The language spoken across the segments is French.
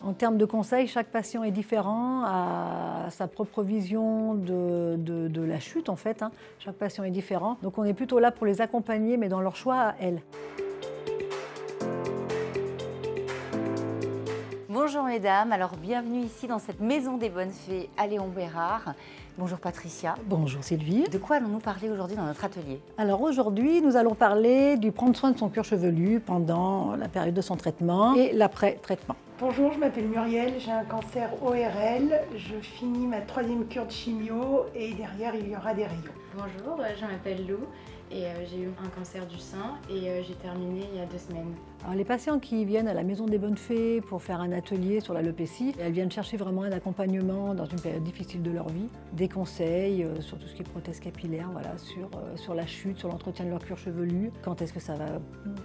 En termes de conseils, chaque patient est différent, a sa propre vision de la chute en fait. Chaque patient est différent. Donc on est plutôt là pour les accompagner, mais dans leur choix à elles. Bonjour mesdames, alors bienvenue ici dans cette maison des bonnes fées à Léon Bérard. Bonjour Patricia. Bonjour Sylvie. De quoi allons-nous parler aujourd'hui dans notre atelier? Alors aujourd'hui, nous allons parler du prendre soin de son cuir chevelu pendant la période de son traitement et l'après-traitement. Bonjour, je m'appelle Muriel, j'ai un cancer ORL, je finis ma 3e cure de chimio et derrière il y aura des rayons. Bonjour, je m'appelle Lou et j'ai eu un cancer du sein et j'ai terminé il y a 2 semaines. Alors les patients qui viennent à la Maison des Bonnes Fées pour faire un atelier sur l'alopécie, elles viennent chercher vraiment un accompagnement dans une période difficile de leur vie, des conseils sur tout ce qui est prothèse capillaire, voilà, sur la chute, sur l'entretien de leur cuir chevelu, quand est-ce que ça va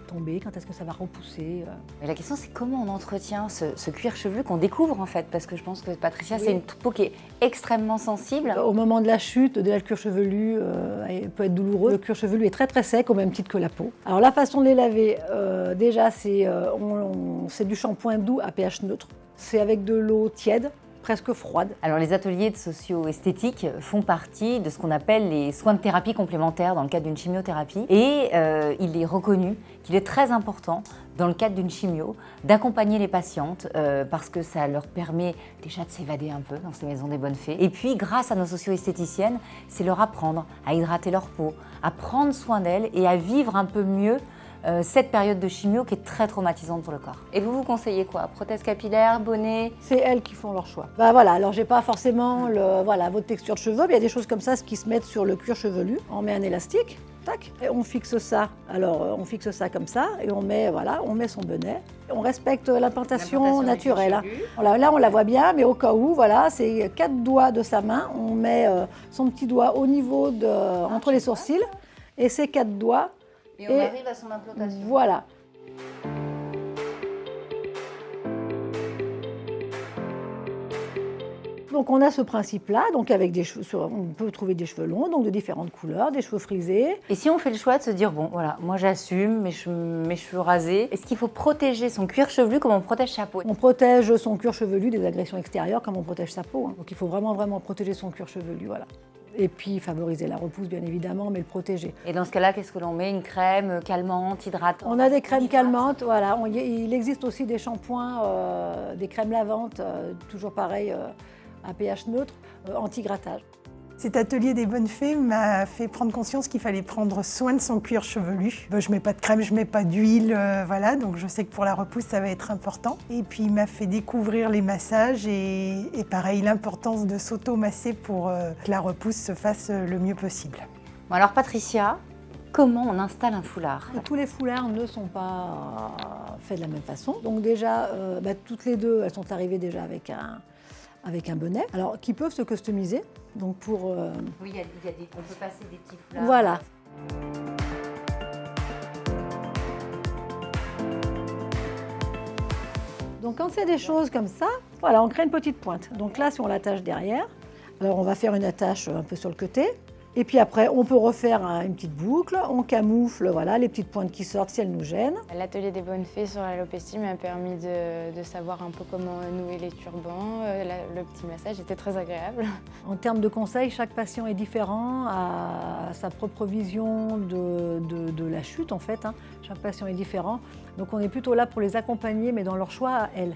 tomber, quand est-ce que ça va repousser. Mais la question c'est comment on entretient ce cuir chevelu qu'on découvre en fait, parce que je pense que Patricia, Oui. c'est une peau qui est extrêmement sensible. Au moment de la chute, déjà le cuir chevelu peut être douloureux. Le cuir chevelu est très très sec, au même titre que la peau. Alors la façon de les laver, déjà c'est du shampoing doux à pH neutre. C'est avec de l'eau tiède, presque froide. Alors les ateliers de socio-esthétique font partie de ce qu'on appelle les soins de thérapie complémentaires dans le cadre d'une chimiothérapie et il est reconnu qu'il est très important dans le cadre d'une chimio d'accompagner les patientes parce que ça leur permet déjà de s'évader un peu dans ces maisons des bonnes fées. Et puis grâce à nos socio-esthéticiennes, c'est leur apprendre à hydrater leur peau, à prendre soin d'elles et à vivre un peu mieux cette période de chimio qui est très traumatisante pour le corps. Et vous conseillez quoi? Prothèse capillaire, bonnet? C'est elles qui font leur choix. Voilà, alors j'ai pas forcément votre texture de cheveux, mais il y a des choses comme ça qui se mettent sur le cuir chevelu. On met un élastique, tac, et on fixe ça. Alors on fixe ça comme ça et on met son bonnet. On respecte l'implantation naturelle. Là on la voit bien, mais au cas où, voilà, c'est 4 doigts de sa main. On met son petit doigt au niveau entre les sourcils et ces 4 doigts. Et on arrive à son implantation. Voilà. Donc on a ce principe-là, donc avec des cheveux, on peut trouver des cheveux longs, donc de différentes couleurs, des cheveux frisés. Et si on fait le choix de se dire, bon voilà, moi j'assume mes cheveux rasés, est-ce qu'il faut protéger son cuir chevelu comme on protège sa peau? On protège son cuir chevelu des agressions extérieures comme on protège sa peau. Donc il faut vraiment protéger son cuir chevelu, voilà. Et puis favoriser la repousse bien évidemment, mais le protéger. Et dans ce cas-là, qu'est-ce que l'on met? Une crème calmante, hydratante? On a des crèmes calmantes, voilà. Il existe aussi des shampoings, des crèmes lavantes, toujours pareil, à pH neutre, anti-grattage. Cet atelier des bonnes fées m'a fait prendre conscience qu'il fallait prendre soin de son cuir chevelu. Je mets pas de crème, je mets pas d'huile, voilà, donc je sais que pour la repousse ça va être important. Et puis il m'a fait découvrir les massages et pareil, l'importance de s'auto-masser pour que la repousse se fasse le mieux possible. Bon alors Patricia, comment on installe un foulard? Tous les foulards ne sont pas faits de la même façon. Donc déjà, toutes les deux, elles sont arrivées déjà avec un bonnet, alors qui peuvent se customiser. Donc pour Oui, on peut passer des petits foulards. Voilà. Donc quand c'est des choses comme ça, voilà, on crée une petite pointe. Donc là, si on l'attache derrière, alors on va faire une attache un peu sur le côté. Et puis après, on peut refaire une petite boucle, on camoufle les petites pointes qui sortent si elles nous gênent. L'atelier des bonnes fées sur l'alopécie m'a permis de savoir un peu comment nouer les turbans. Le petit massage était très agréable. En termes de conseils, chaque patient est différent, a sa propre vision de la chute en fait. Chaque patient est différent. Donc on est plutôt là pour les accompagner, mais dans leur choix à elles.